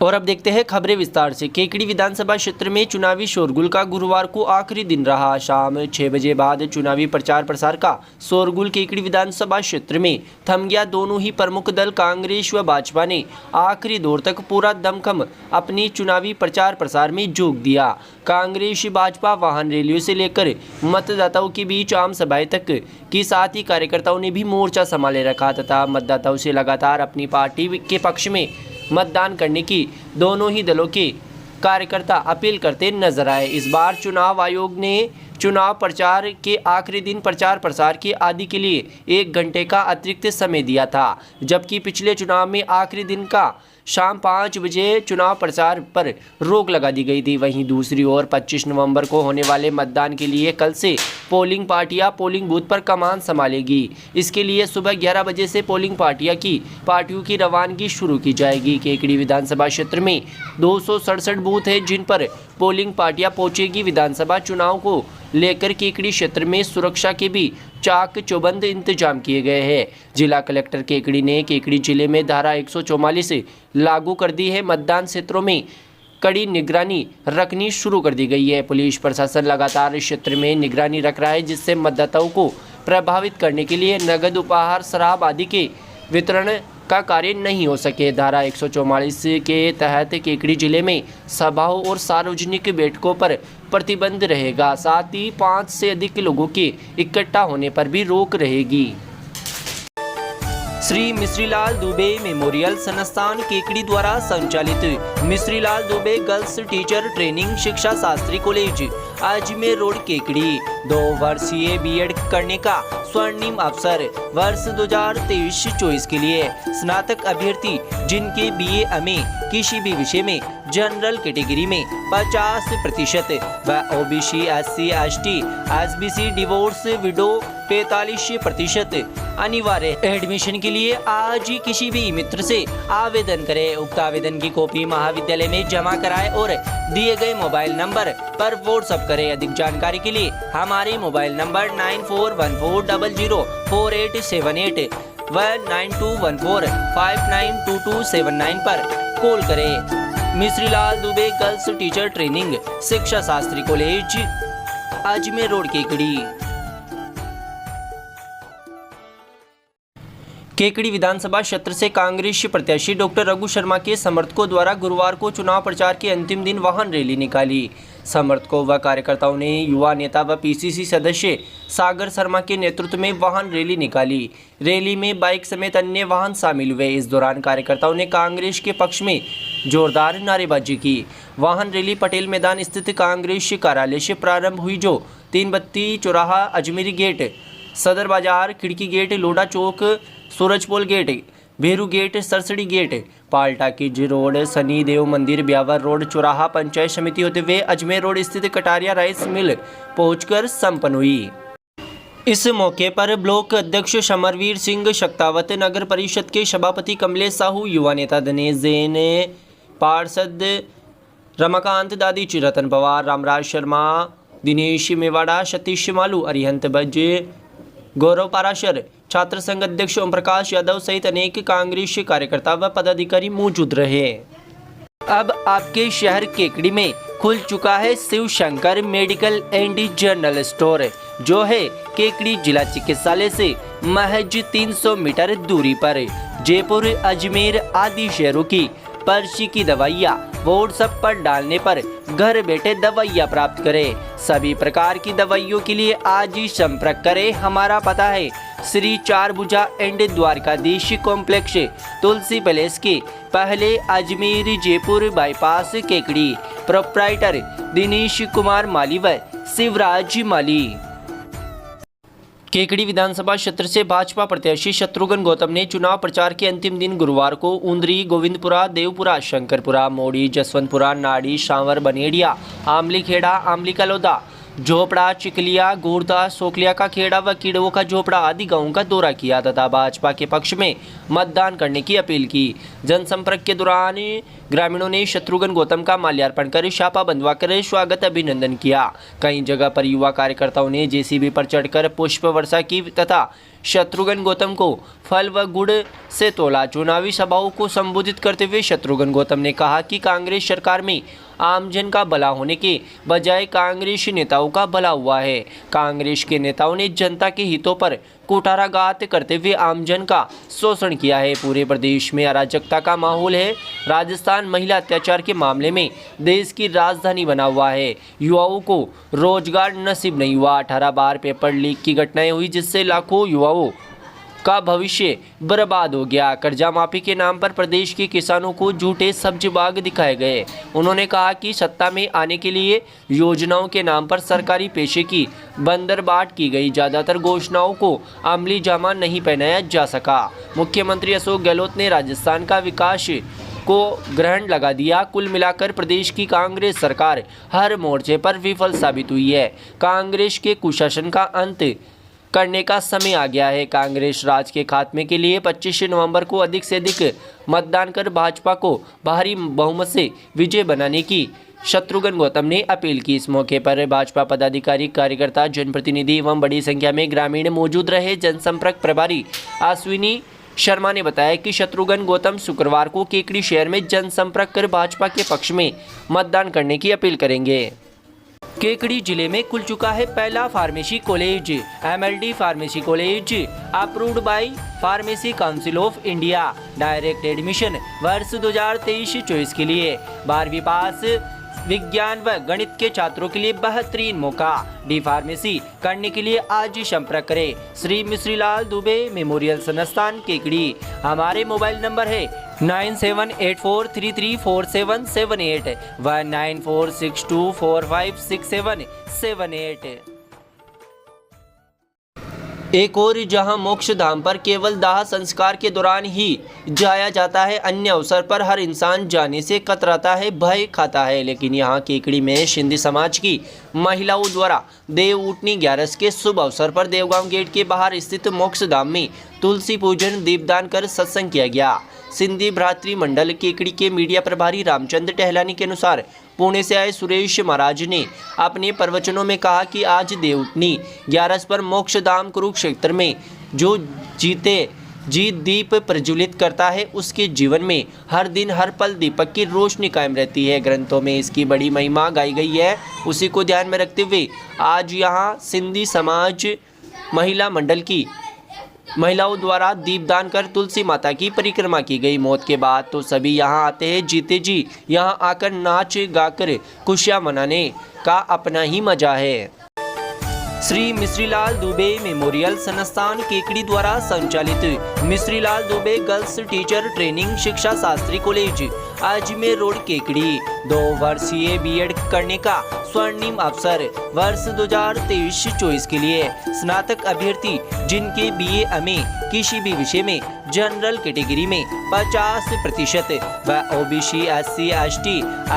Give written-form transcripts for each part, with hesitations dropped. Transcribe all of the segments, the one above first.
और अब देखते हैं खबरें विस्तार से। केकड़ी विधानसभा क्षेत्र में चुनावी शोरगुल का गुरुवार को आखिरी दिन रहा। शाम 6 बजे बाद चुनावी प्रचार प्रसार का शोरगुल केकड़ी विधानसभा क्षेत्र में थम गया। दोनों ही प्रमुख दल कांग्रेस व भाजपा ने आखिरी दौर तक पूरा दमखम अपनी चुनावी प्रचार प्रसार में झोंक दिया। कांग्रेस भाजपा वाहन रैलियों से लेकर मतदाताओं के बीच आम सभाएं तक के साथ ही कार्यकर्ताओं ने भी मोर्चा संभाले रखा तथा मतदाताओं से लगातार अपनी पार्टी के पक्ष में मतदान करने की दोनों ही दलों के कार्यकर्ता अपील करते नजर आए। इस बार चुनाव आयोग ने चुनाव प्रचार के आखिरी दिन प्रचार प्रसार के आदि के लिए 1 घंटे का अतिरिक्त समय दिया था, जबकि पिछले चुनाव में आखिरी दिन का शाम 5 बजे चुनाव प्रचार पर रोक लगा दी गई थी। वहीं दूसरी ओर 25 नवंबर को होने वाले मतदान के लिए कल से पोलिंग पार्टियां पोलिंग बूथ पर कमान संभालेगी। इसके लिए सुबह 11 बजे से पोलिंग पार्टियों की रवानगी शुरू की जाएगी। केकड़ी विधानसभा क्षेत्र में 267 बूथ है जिन पर पोलिंग पार्टियां पहुंचेगी। विधानसभा चुनाव को लेकर केकड़ी क्षेत्र में सुरक्षा के भी चाक चौबंद इंतजाम किए गए हैं। जिला कलेक्टर केकड़ी ने केकड़ी जिले में धारा 144 लागू कर दी है। मतदान क्षेत्रों में कड़ी निगरानी रखनी शुरू कर दी गई है। पुलिस प्रशासन लगातार क्षेत्र में निगरानी रख रहा है, जिससे मतदाताओं को प्रभावित करने के लिए नगद उपहार शराब आदि के वितरण का कार्य नहीं हो सके। धारा 144 के तहत केकड़ी जिले में सभाओं और सार्वजनिक बैठकों पर प्रतिबंध रहेगा। साथ ही 5 से अधिक लोगों के इकट्ठा होने पर भी रोक रहेगी। श्री मिश्रीलाल दुबे मेमोरियल संस्थान केकड़ी द्वारा संचालित Mishrilal Dubey girls teacher training शिक्षा शास्त्री कॉलेज अजमेर रोड केकड़ी 2 वर्षीय बीएड करने का स्वर्णिम अवसर। वर्ष 2023-24 के लिए स्नातक अभ्यर्थी जिनके बीए में किसी भी विषय में जनरल कैटेगरी में 50% व OBC SC ST SBC divorce window 45% अनिवार्य। एडमिशन के लिए आज ही किसी भी मित्र से आवेदन करें। उक्त आवेदन की कॉपी महाविद्यालय में जमा कराएं और दिए गए मोबाइल नंबर पर व्हाट्सएप करें। अधिक जानकारी के लिए हमारे मोबाइल नंबर 9414004878 व 9214592279 पर कॉल करें। Mishrilal Dubey girls teacher training शिक्षा शास्त्री कॉलेज अजमेर रोड केकड़ी। केकड़ी विधानसभा क्षेत्र से कांग्रेस प्रत्याशी डॉक्टर रघु शर्मा के समर्थकों द्वारा गुरुवार को चुनाव प्रचार के अंतिम दिन वाहन रैली निकाली। समर्थकों व कार्यकर्ताओं ने युवा नेता व पीसीसी सदस्य सागर शर्मा के नेतृत्व में वाहन रैली निकाली। रैली में बाइक समेत अन्य वाहन शामिल हुए। इस दौरान कार्यकर्ताओं ने कांग्रेस के पक्ष में जोरदार नारेबाजी की। वाहन रैली पटेल मैदान स्थित कांग्रेस कार्यालय से प्रारंभ हुई, जो 3 बत्ती चौराहा, Ajmeri gate, Sadar Bazar, Khidki gate, Lodha Chowk, Surajpole gate, Bheru gate, Sarsadi gate, पालटाकीज रोड, सनी देव मंदिर, ब्यावर रोड, चौराहा, पंचायत समिति होते हुए अजमेर रोड स्थित कटारिया राइस मिल पहुंचकर संपन्न हुई। इस मौके पर ब्लॉक अध्यक्ष समरवीर सिंह शक्तावत, नगर परिषद के सभापति कमलेश साहू, युवा नेता दिनेश जैन, पार्षद रमाकांत दादी, रतन पवार, रामराज शर्मा, दिनेश मेवाड़ा, सतीश मालू, अरिहंत बज, गौरव पाराशर, छात्र संघ अध्यक्ष ओम प्रकाश यादव सहित अनेक कांग्रेस कार्यकर्ता व पदाधिकारी मौजूद रहे। अब आपके शहर केकड़ी में खुल चुका है Shiv Shankar medical and general store, जो है केकड़ी जिला चिकित्सालय से महज 300 मीटर दूरी पर। जयपुर, अजमेर आदि शहरों की पर्ची की दवाइयाँ व्हाट्सएप पर डालने पर घर बैठे दवाइयाँ प्राप्त करें। सभी प्रकार की दवाइयों के लिए आज ही संपर्क करें। हमारा पता है Shri Charbhuja and Dwarkadhish complex, Tulsi palace के पहले, अजमेर जयपुर बाईपास केकड़ी। प्रोप्राइटर दिनेश कुमार माली व शिवराज माली। केकड़ी विधानसभा क्षेत्र से भाजपा प्रत्याशी शत्रुघ्न गौतम ने चुनाव प्रचार के अंतिम दिन गुरुवार को ऊंदरी, गोविंदपुरा, देवपुरा, शंकरपुरा, मोड़ी, जसवंतपुरा, नाड़ी, सांवर, बनेड़िया, आमली खेड़ा, आमली कलौदा, झोपड़ा, चिकलिया, गोरदा, सोकलिया का खेड़ा व कीड़ों का झोपड़ा आदि गांवों का दौरा किया तथा भाजपा के पक्ष में मतदान करने की अपील की। जनसंपर्क के दौरान ग्रामीणों ने शत्रुघ्न गौतम का माल्यार्पण कर छापा बंधवा कर स्वागत अभिनंदन किया। कई जगह पर युवा कार्यकर्ताओं ने जेसीबी पर चढ़कर पुष्प वर्षा की तथा शत्रुघ्न गौतम को फल व गुड़ से तोला। चुनावी सभाओं को संबोधित करते हुए शत्रुघ्न गौतम ने कहा कि कांग्रेस सरकार में आमजन का भला होने के बजाय कांग्रेस नेताओं का भला हुआ है। कांग्रेस के नेताओं ने जनता के हितों पर कुठाराघात करते हुए आमजन का शोषण किया है। पूरे प्रदेश में अराजकता का माहौल है। राजस्थान महिला अत्याचार के मामले में देश की राजधानी बना हुआ है। युवाओं को रोजगार नसीब नहीं हुआ। 18 बार पेपर लीक की घटनाएं हुई जिससे लाखों युवाओं का भविष्य बर्बाद हो गया। कर्जा माफी के नाम पर प्रदेश के किसानों को झूठे सब्ज बाग दिखाए गए। उन्होंने कहा कि सत्ता में आने के लिए योजनाओं के नाम पर सरकारी पेशे की बंदरबाट की गई। ज़्यादातर घोषणाओं को अमली जामा नहीं पहनाया जा सका। मुख्यमंत्री अशोक गहलोत ने राजस्थान का विकास को ग्रहण लगा दिया। कुल मिलाकर प्रदेश की कांग्रेस सरकार हर मोर्चे पर विफल साबित हुई है। कांग्रेस के कुशासन का अंत करने का समय आ गया है। कांग्रेस राज के खात्मे के लिए 25 नवंबर को अधिक से अधिक मतदान कर भाजपा को भारी बहुमत से विजय बनाने की शत्रुघ्न गौतम ने अपील की। इस मौके पर भाजपा पदाधिकारी, कार्यकर्ता, जनप्रतिनिधि एवं बड़ी संख्या में ग्रामीण मौजूद रहे। जनसंपर्क प्रभारी अश्विनी शर्मा ने बताया कि शत्रुघ्न गौतम शुक्रवार को केकड़ी शहर में जनसंपर्क कर भाजपा के पक्ष में मतदान करने की अपील करेंगे। केकड़ी जिले में खुल चुका है पहला pharmacy college. MLD pharmacy college approved by pharmacy council of India. Direct admission वर्ष 2023-24 के लिए 12वीं पास विज्ञान व गणित के छात्रों के लिए बेहतरीन मौका। डी फार्मेसी करने के लिए आज ही संपर्क करें श्री मिश्रीलाल दुबे मेमोरियल संस्थान केकड़ी। हमारे मोबाइल नंबर है 9784334778 व 9462456778। एक और जहां मोक्ष धाम पर केवल दाह संस्कार के दौरान ही जाया जाता है, अन्य अवसर पर हर इंसान जाने से कतराता है, भय खाता है। लेकिन यहां केकड़ी में सिंधी समाज की महिलाओं द्वारा देव उठनी 11 के शुभ अवसर पर देवगांव गेट के बाहर स्थित मोक्ष धाम में तुलसी पूजन, दीपदान कर सत्संग किया गया। सिंधी भ्रातृ मंडल केकड़ी के मीडिया प्रभारी रामचंद्र टहलानी के अनुसार पुणे से आए सुरेश महाराज ने अपने प्रवचनों में कहा कि आज देवउठनी 11 पर मोक्षधाम कुरुक्षेत्र में जो जीत दीप प्रज्वलित करता है उसके जीवन में हर दिन हर पल दीपक की रोशनी कायम रहती है। ग्रंथों में इसकी बड़ी महिमा गाई गई है। उसी को ध्यान में रखते हुए आज यहाँ सिंधी समाज महिला मंडल की महिलाओं द्वारा दीपदान कर तुलसी माता की परिक्रमा की गई। मौत के बाद तो सभी यहाँ आते हैं। जीते जी यहाँ आकर नाच गाकर खुशियाँ मनाने का अपना ही मजा है। श्री मिश्रीलाल दुबे मेमोरियल संस्थान केकड़ी द्वारा संचालित Mishrilal Dubey girls teacher training शिक्षा शास्त्री कॉलेज अजमेर रोड केकड़ी 2 वर्षीय बीएड करने का स्वर्णिम अवसर। वर्ष 2023-24 के लिए स्नातक अभ्यर्थी जिनके BA किसी भी विषय में जनरल कैटेगरी में 50% व OBC SC ST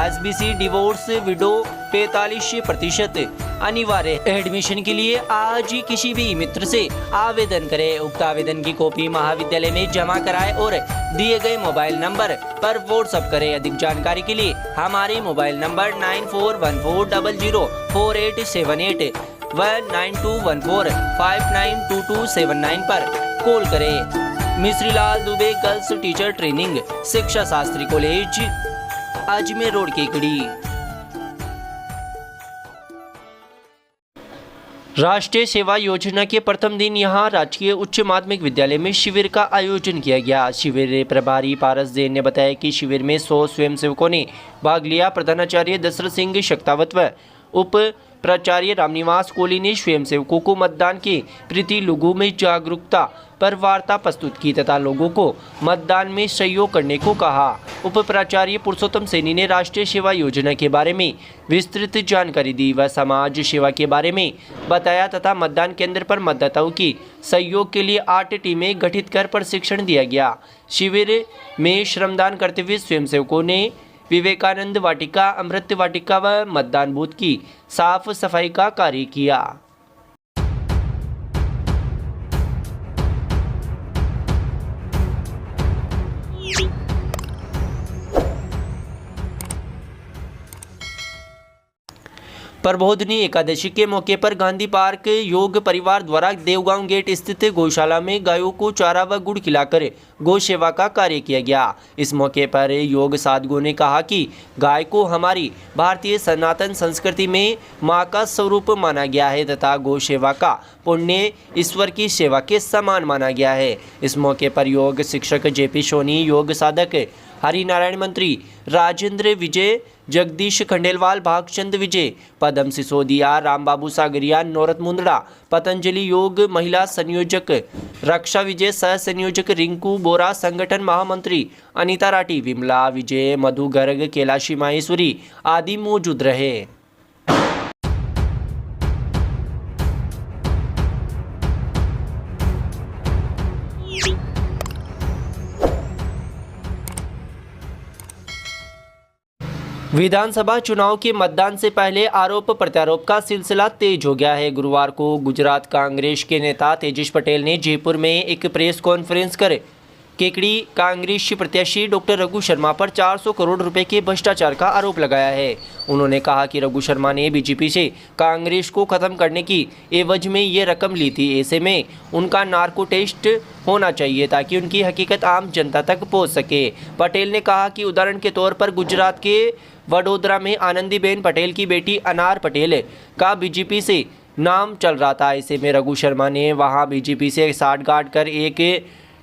SBC divorce window 45% अनिवार्य। एडमिशन के लिए आज ही किसी भी मित्र से आवेदन करें। उक्त आवेदन की कॉपी महाविद्यालय में जमा कराएं और दिए गए मोबाइल नंबर पर व्हाट्सएप करें। अधिक जानकारी के लिए हमारे मोबाइल नंबर 9414004878 व 9214592279 पर कॉल करें। Mishrilal Dubey girls teacher training शिक्षा शास्त्री कॉलेज अजमेर रोड केकड़ी। राष्ट्रीय सेवा योजना के प्रथम दिन यहां राजकीय उच्च माध्यमिक विद्यालय में शिविर का आयोजन किया गया। शिविर प्रभारी पारस जैन ने बताया कि शिविर में 100 स्वयंसेवकों ने भाग लिया। प्रधानाचार्य दशरथ सिंह शक्तावत व उप प्राचार्य रामनिवास कोहली ने स्वयंसेवकों को मतदान के प्रति लोगों में जागरूकता पर वार्ता प्रस्तुत की तथा लोगों को मतदान में सहयोग करने को कहा। उप प्राचार्य पुरुषोत्तम सैनी ने राष्ट्रीय सेवा योजना के बारे में विस्तृत जानकारी दी व समाज सेवा के बारे में बताया तथा मतदान केंद्र पर मतदाताओं की सहयोग के लिए 8 टीमें गठित कर प्रशिक्षण दिया गया। शिविर में श्रमदान करते हुए स्वयंसेवकों ने विवेकानंद वाटिका, अमृत वाटिका व मतदान बूथ की साफ सफाई का कार्य किया। प्रबोधिनी एकादशी के मौके पर गांधी पार्क योग परिवार द्वारा देवगांव गेट स्थित गौशाला में गायों को चारा व गुड़ खिलाकर गौ सेवा का कार्य किया गया। इस मौके पर योग साधकों ने कहा कि गाय को हमारी भारतीय सनातन संस्कृति में मां का स्वरूप माना गया है तथा गौ सेवा का पुण्य ईश्वर की सेवा के समान माना गया है। इस मौके पर योग शिक्षक जेपी सोनी, योग साधक हरिनारायण मंत्री राजेंद्र विजय, जगदीश खंडेलवाल, भागचंद विजय, पदम सिसोदिया, रामबाबू सागरिया, नौरत मुंदड़ा, पतंजलि योग महिला संयोजक रक्षा विजय, सह संयोजक रिंकू बोरा, संगठन महामंत्री अनीता राठी, विमला विजय, मधु गर्ग, कैलाशी माहेश्वरी आदि मौजूद रहे। विधानसभा चुनाव के मतदान से पहले आरोप प्रत्यारोप का सिलसिला तेज हो गया है। गुरुवार को गुजरात कांग्रेस के नेता तेजस पटेल ने जयपुर में एक प्रेस कॉन्फ्रेंस कर केकड़ी कांग्रेस प्रत्याशी डॉक्टर रघु शर्मा पर 400 करोड़ रुपए के भ्रष्टाचार का आरोप लगाया है। उन्होंने कहा कि रघु शर्मा ने बीजेपी से कांग्रेस को खत्म करने की एवज में ये रकम ली थी। ऐसे में उनका नार्को टेस्ट होना चाहिए ताकि उनकी हकीकत आम जनता तक पहुंच सके। पटेल ने कहा कि उदाहरण के तौर पर गुजरात के वडोदरा में आनंदीबेन पटेल की बेटी अनार पटेल का बीजेपी से नाम चल रहा था। ऐसे में रघु शर्मा ने वहां बीजेपी से साठगांठ कर एक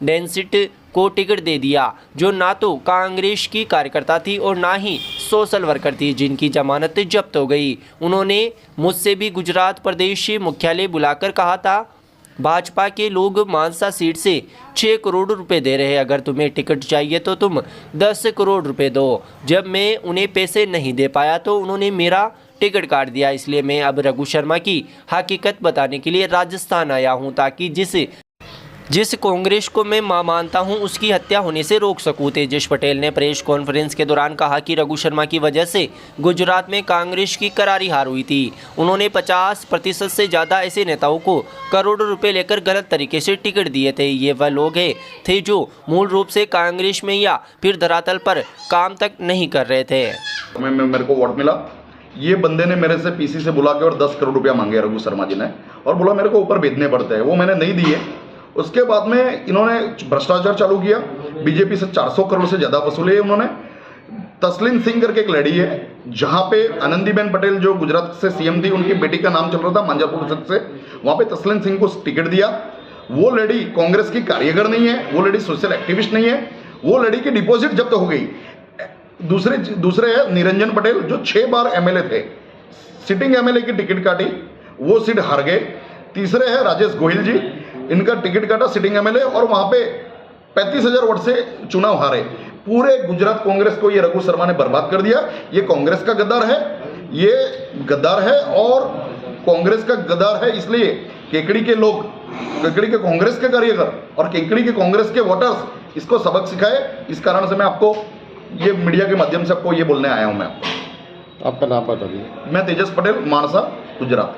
डेंसिट को टिकट दे दिया जो ना तो कांग्रेस की कार्यकर्ता थी और ना ही सोशल वर्कर थी, जिनकी जमानत जब्त हो गई। उन्होंने मुझसे भी गुजरात प्रदेश मुख्यालय बुलाकर कहा था, भाजपा के लोग मानसा सीट से 6 करोड़ रुपए दे रहे हैं, अगर तुम्हें टिकट चाहिए तो तुम 10 करोड़ रुपए दो। जब मैं उन्हें पैसे नहीं दे पाया तो उन्होंने मेरा टिकट काट दिया। इसलिए मैं अब रघु शर्मा की हकीकत बताने के लिए राजस्थान आया हूं ताकि जिस कांग्रेस को मैं मां मानता हूं उसकी हत्या होने से रोक सकूं। तेजस पटेल ने प्रेस कॉन्फ्रेंस के दौरान कहा कि रघु शर्मा की वजह से गुजरात में कांग्रेस की करारी हार हुई थी। उन्होंने 50% से ज़्यादा ऐसे नेताओं को करोड़ों रुपए लेकर गलत तरीके से टिकट दिए थे। ये वह लोग थे जो मूल रूप से कांग्रेस में या फिर धरातल पर काम तक नहीं कर रहे थे। मेरे को वोट मिला, ये बंदे ने मेरे से पीसी से बुला के और 10 करोड़ रुपया मांगे रघु शर्मा जी ने, और बोला मेरे को ऊपर भेजने पड़ते हैं, वो मैंने नहीं दिए। उसके बाद में इन्होंने भ्रष्टाचार चालू किया, बीजेपी से 400 करोड़ से ज़्यादा वसूले उन्होंने। तस्लीम सिंह करके एक लड़ी है, जहाँ पे आनंदीबेन पटेल जो गुजरात से सीएम थी, उनकी बेटी का नाम चल रहा था मांजरपुर सीट से, वहाँ पे तस्लीम सिंह को टिकट दिया। वो लड़ी कांग्रेस की कार्यकर नहीं है, वो लड़ी सोशल एक्टिविस्ट नहीं है, वो लड़ी की डिपॉजिट जब्त हो गई। दूसरे है निरंजन पटेल जो 6 बार एमएलए थे, सिटिंग एमएलए की टिकट काटी, वो सीट हार गए। तीसरे है राजेश गोहिल जी, इनका टिकट काटा सिटिंग एमएलए और वहां पे 35,000 वोट से चुनाव हारे। पूरे गुजरात कांग्रेस को ये रघु शर्मा ने बर्बाद कर दिया। ये कांग्रेस का गद्दार है, ये गद्दार है और कांग्रेस का गद्दार है। इसलिए केकड़ी के लोग, केकड़ी के कांग्रेस के कार्यकर और केकड़ी के कांग्रेस के वोटर्स इसको सबक सिखाए। इस कारण से मैं आपको ये मीडिया के माध्यम से आपको ये बोलने आया हूं। मैं आपका नाम बता दीजिए। मैं तेजस पटेल, मानसा, गुजरात।